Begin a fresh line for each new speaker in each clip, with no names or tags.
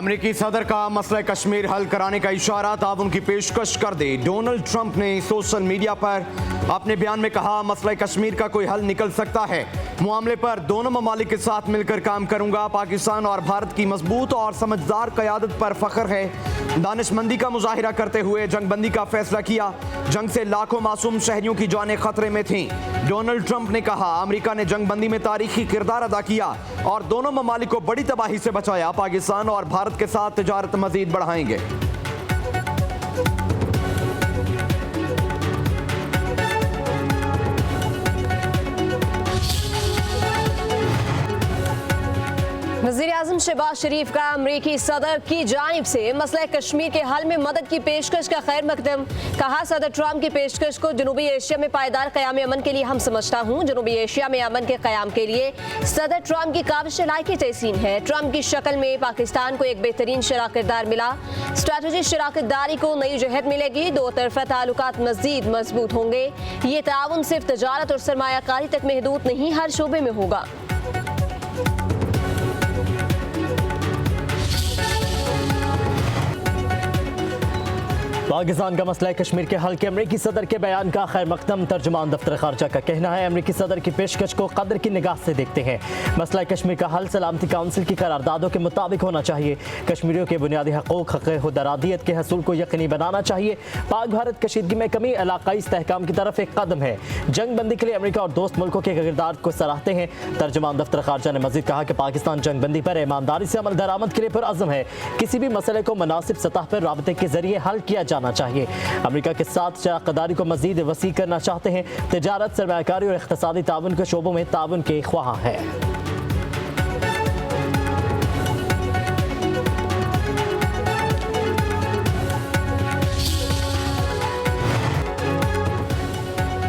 अमेरिकी सदर का मसला कश्मीर हल कराने का इशारा, ताउन की पेशकश कर दे। डोनाल्ड ट्रंप ने सोशल मीडिया पर अपने बयान में कहा, मसला कश्मीर का कोई हल निकल सकता है। मामले पर दोनों ममालिक के साथ मिलकर काम करूंगा। पाकिस्तान और भारत की मजबूत और समझदार क़यादत पर फख्र है। दानिशमंदी का मुजाहिरा करते हुए जंगबंदी का फैसला किया। जंग से लाखों मासूम शहरियों की जानें खतरे में थीं। डोनाल्ड ट्रंप ने कहा, अमेरिका ने जंगबंदी में तारीखी किरदार अदा किया और दोनों ममालिक को बड़ी तबाही से बचाया। पाकिस्तान और भारत के साथ तिजारत मजीद बढ़ाएंगे।
वज़ीर-ए-आज़म शहबाज शरीफ का अमरीकी सदर की जानिब से मसला कश्मीर के हल में मदद की पेशकश का खैर मकदम। कहा, सदर ट्रंप की पेशकश को जनूबी एशिया में पायदार क़याम अमन के लिए हम समझता हूँ। जनूबी एशिया में अमन के क़याम के लिए सदर ट्रंप की काबिश लायकी तहसीन है। ट्रंप की शक्ल में पाकिस्तान को एक बेहतरीन शराकतदार मिला। स्ट्रैटेजिक शराकतदारी को नई जहत मिलेगी। दो तरफा ताल्लुकात मज़ीद मजबूत होंगे। ये ताउन सिर्फ तजारत और सरमायाकारी तक महदूद नहीं, हर शोबे में होगा।
पाकिस्तान का मसला कश्मीर के हल के अमरीकी सदर के बयान का खैर मकदम। तर्जुमान दफ्तर खारजा का कहना है, अमरीकी सदर की पेशकश को कदर की निगाह से देखते हैं। मसला कश्मीर का हल सलामती काउंसिल की करारदादों के मुताबिक होना चाहिए। कश्मीरियों के बुनियादी हकूक हक़-ए-खुदरादियत के हसूल को यकीनी बनाना चाहिए। पाक भारत कशीदगी में कमी इलाकाई इस्तेहकाम की तरफ एक कदम है। जंग बंदी के लिए अमरीका और दोस्त मुल्कों के किरदार को सराहते हैं। तर्जुमान दफ्तर खारजा ने मजीद कहा कि पाकिस्तान जंग बंदी पर ईमानदारी से अमल दरामद के लिए पुरअज़्म है। किसी भी मसले को मुनासिब सतह पर राबते के जरिए हल किया जाना चाहिए। अमेरिका के साथ शराकतदारी को मजीद वसी करना चाहते हैं। तिजारत, सरमायाकारी और इक़्तिसादी ताउन के शोबों में ताउन के ख्वाह हैं।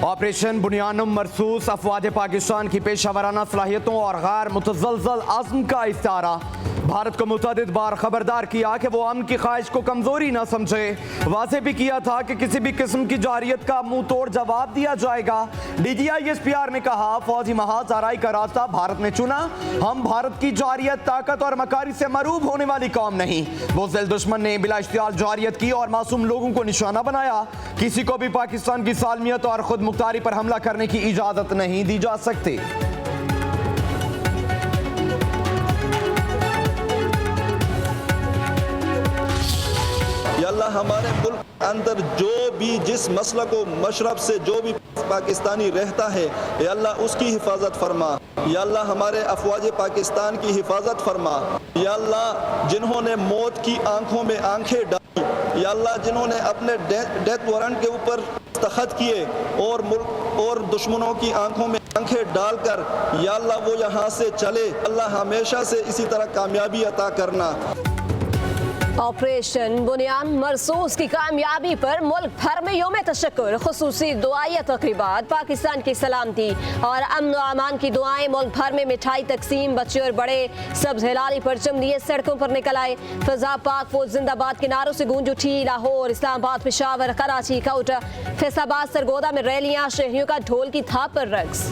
ऑपरेशन बुनियानुम मरसूस अफवाज पाकिस्तान की पेशावराना सलाहियतों और गैर मुतज़लज़ल अज़्म का इस्तारा। भारत को मुतअद्दिद बार खबरदार किया कि वो अमन की ख्वाहिश को कमजोरी न समझे। वाज़ेह भी किया था कि किसी भी किस्म की जारियत का मुंह तोड़ जवाब दिया जाएगा। DGISPR ने कहा, फौजी महाज आराई का रास्ता भारत ने चुना। हम भारत की जारियत, ताकत और मकारी से मरूब होने वाली कौम नहीं। बुज़दिल दुश्मन ने बिला इश्तियाल जारियत की और मासूम लोगों को निशाना बनाया। किसी को भी पाकिस्तान की सालमियत और खुद मुख्तारी पर हमला करने की इजाजत नहीं दी जा सकती।
अल्लाह हमारे मुल्क अंदर जो भी जिस मसला को मशरब से जो भी पाकिस्तानी रहता है, या अल्लाह उसकी हिफाजत फरमा। या अल्लाह हमारे अफवाज पाकिस्तान की हिफाजत फरमा। या अल्लाह जिन्होंने मौत की आंखों में आंखें डाली, या अल्लाह जिन्होंने अपने डेथ वारंट के ऊपर दस्तखत किए और मुल्क और दुश्मनों की आंखों में आंखें डालकर, या अल्लाह वो यहाँ से चले। अल्लाह हमेशा से इसी तरह कामयाबी अता करना।
ऑपरेशन बुनियान मरसूस की कामयाबी पर मुल्क भर में यौम तशक्कुर, खुसूसी दुआया तकरीबात। पाकिस्तान की सलामती और अमन व अमान की दुआएं। मुल्क भर में मिठाई तकसीम, बच्चे और बड़े सब्ज हिलाली परचम लिए सड़कों पर निकल आए। फजा पाक फौज जिंदाबाद के नारों से गूंज उठी। लाहौर, इस्लामाबाद, पेशावर, कराची, कोटा, फैसलाबाद, सरगोदा में रैलियां, शहरियों का ढोल की थाप पर रक्स।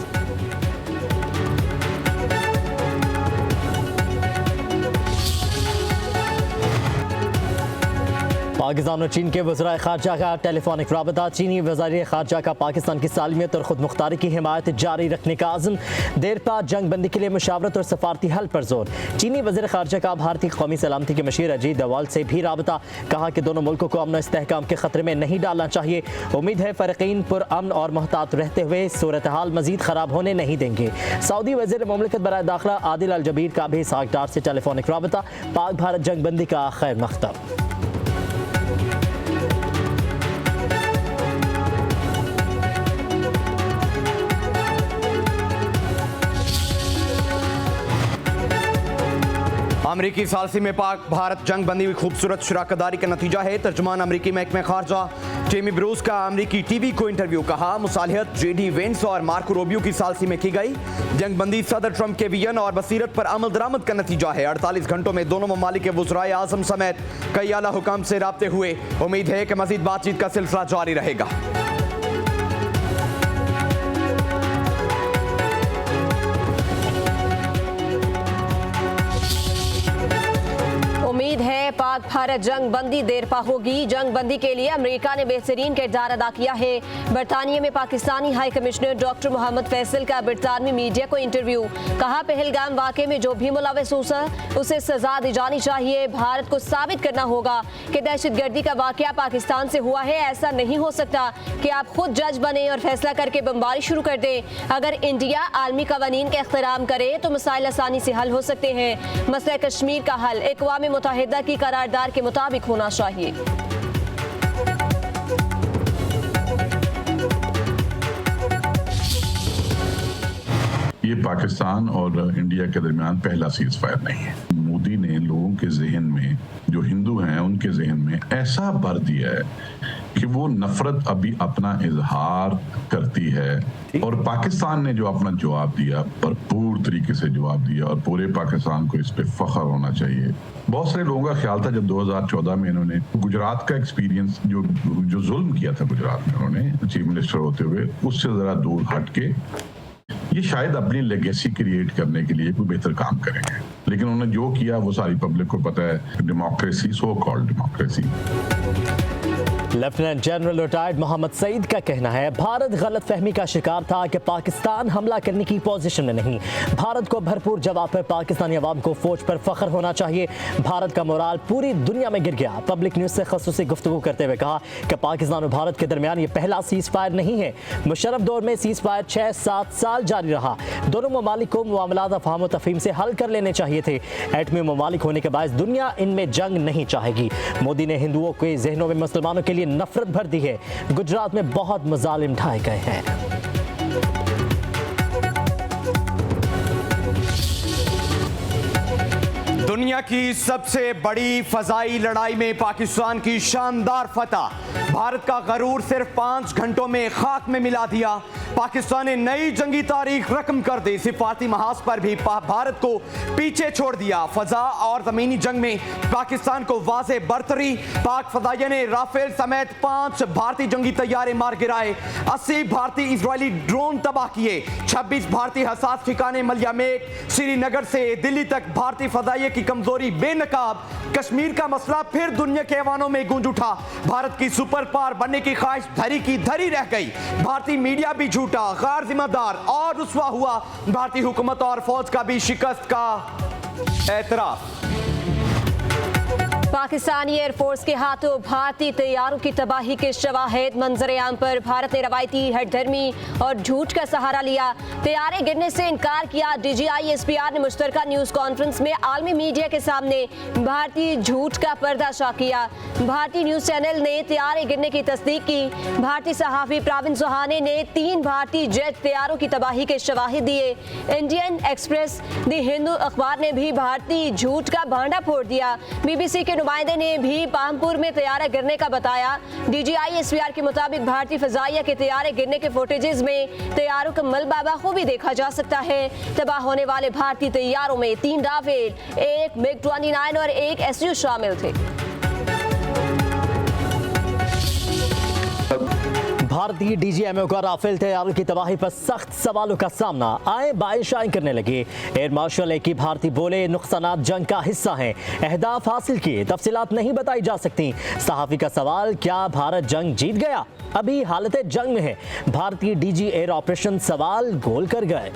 पाकिस्तान और चीन के वज़राए ख़ारजा का टेलीफोनिक राबता। चीनी वज़ीर ख़ारजा का पाकिस्तान की सालमियत और खुद मुख्तारी की हिमायत जारी रखने का आज़म। देर बाद जंग बंदी के लिए मुशावरत और सफारती हल पर जोर। चीनी वज़ीर ख़ारजा का भारतीय कौमी सलामती के मशीर अजीत डोवाल से भी राबता। कहा कि दोनों मुल्कों को अमन इस्तेहकाम के खतरे में नहीं डालना चाहिए। उम्मीद है फ़रीक़ीन पुरअमन और मोहतात रहते हुए सूरत हाल मज़ीद ख़राब होने नहीं देंगे। सऊदी वज़ीर मुमलिकत बराए दाखिला आदिल अल जबीर का भी साकडार से टेलीफोनिक राबता। पाक भारत जंग बंदी का खैर मकदम।
अमरीकी सालसी में पाक भारत जंग बंदी हुई खूबसूरत शराकतदारी का नतीजा है। तर्जुमान अमरीकी महकमे खारजा टेमी ब्रूस का अमरीकी टीवी को इंटरव्यू। कहा, मुसालिहत JD वेंस और मार्को रूबियो की सालसी में की गई। जंग बंदी सदर ट्रंप के विजन और बसीरत पर अमल दरामद का नतीजा है। 48 घंटों में दोनों ममालिक के वज़राए आज़म समेत कई आला हुकाम से राब्ते हुए। उम्मीद है कि मजीद बातचीत का सिलसिला जारी रहेगा।
उम्मीद है पाक भारत जंग बंदी देरपा होगी। जंग बंदी के लिए अमेरिका ने बेहतरीन किरदार अदा किया है। बरतानिया में Pakistani high commissioner doctor Mohammad Faisal का बरतानवी मीडिया को इंटरव्यू। कहा, पहलगाम वाक़े में जो भी मुलविस हो उसे सजा दी जानी चाहिए। भारत को साबित करना होगा कि दहशतगर्दी का वाक़या पाकिस्तान से हुआ है। ऐसा नहीं हो सकता कि आप खुद जज बने और फैसला करके बमबारी शुरू कर दें। अगर इंडिया आलमी कवानीन का एहतराम करे तो मसाइल आसानी से हल हो सकते हैं। मसला कश्मीर का हल अक़वाम मुत्तहिदा की करारदाद के मुताबिक होना चाहिए।
ये पाकिस्तान और इंडिया के दरमियान पहला सीज फायर नहीं है। मोदी ने लोगों के जहन में, जो हिंदू हैं उनके जहन में ऐसा भर दिया है कि वो नफरत अभी अपना इजहार करती है। और पाकिस्तान ने जो अपना जवाब दिया, भरपूर तरीके से जवाब दिया, और पूरे पाकिस्तान को इस पे फख्र होना चाहिए। बहुत सारे लोगों का ख्याल था जब 2014 में इन्होंने गुजरात का एक्सपीरियंस, जो जुल्म किया था गुजरात में उन्होंने चीफ मिनिस्टर होते हुए, उससे जरा दूर हट के ये शायद अपनी लेगेसी क्रिएट करने के लिए कोई बेहतर काम करेंगे। लेकिन उन्होंने जो किया वो सारी पब्लिक को पता है। Democracy, so called democracy.
Lieutenant general retired Mohammad Saeed का कहना है, भारत गलत फहमी का शिकार था कि पाकिस्तान हमला करने की पोजीशन में नहीं। भारत को भरपूर जवाब पर पाकिस्तानी अवाम को फौज पर फख्र होना चाहिए। भारत का मोराल पूरी दुनिया में गिर गया। पब्लिक न्यूज से खसूसी गुफ्तगू करते हुए कहा कि पाकिस्तान और भारत के दरमियान ये पहला सीज फायर नहीं है। मुशर्रफ दौर में सीज फायर 6-7 साल जारी रहा। दोनों ममालिक को मामलात अफहाम तफहीम से हल कर लेने चाहिए थे। एटमी ममालिक होने के बायस दुनिया इनमें जंग नहीं चाहेगी। मोदी ने हिंदुओं के जहनों में मुसलमानों के लिए नफरत भर दी है। गुजरात में बहुत मजालिम ढाए गए हैं।
दुनिया की सबसे बड़ी फजाई लड़ाई में पाकिस्तान की शानदार फतह। भारत का गरूर सिर्फ 5 घंटों में खाक में मिला दिया। पाकिस्तान ने नई जंगी तारीख रकम कर दी। सिफारती महाज पर भी भारत को पीछे छोड़ दिया। फजा और जमीनी जंग में पाकिस्तान को वाज़े बरतरी। पाक फदाइया ने राफेल समेत 5 भारतीय जंगी तैयारे मार गिराए। 80 भारतीय इजरायली ड्रोन तबाह किए। 26 भारतीय हसास ठिकाने मलिया में श्रीनगर से दिल्ली तक भारतीय फदाइया की कमजोरी बेनकाब। कश्मीर का मसला फिर दुनिया के ऐवानों में गूंज उठा। भारत की सुपर पावर बनने की ख्वाहिश धरी की धरी रह गई। भारतीय मीडिया भी झूठा, गैर जिम्मेदार और रुस्वा हुआ। भारतीय हुकूमत और फौज का भी शिकस्त का एतराफ।
पाकिस्तानी एयरफोर्स के हाथों भारतीय तैयारों की तबाही के शवाहिद। मंजर-ए-आम पर भारत ने रवायती हठधर्मी और झूठ का सहारा लिया। तैयारे गिरने से इनकार किया। DGI-SPR ने मुश्तरका न्यूज़ कॉन्फ्रेंस में आलमी मीडिया के सामने भारतीय झूठ का पर्दाशा किया। भारतीय न्यूज़ चैनल ने तैयारे गिरने की तस्दीक की। भारतीय सहाफ़ी प्रवीण सुहाने ने 3 भारतीय जेट तैयारों की तबाही के शवाहिद दिए। इंडियन एक्सप्रेस, द हिंदू अखबार ने भी भारतीय झूठ का भांडा फोड़ दिया। BBC के नुमाइंदे ने भी पामपुर में तैयारा गिरने का बताया। DGI-SPR के मुताबिक भारतीय फजाइया के तैयारे गिरने के फुटेजेस में तैयारों का मलबा बखूबी देखा जा सकता है। तबाह होने वाले भारतीय तैयारों में 3 राफेल, 1 MiG-29 और 1 SU शामिल थे।
भारतीय DGMO का राफेल तैयारों की तबाही पर सख्त सवालों का सामना। आए बाएं शाएं करने लगे। एयर मार्शल एक ही भारतीय बोले, नुकसानात जंग का हिस्सा हैं। अहदाफ हासिल किए, तफसीलात नहीं बताई जा सकती। सहाफ़ी का सवाल, क्या भारत जंग जीत गया? अभी हालत जंग में है। भारतीय DG एयर ऑपरेशन सवाल गोल कर गए।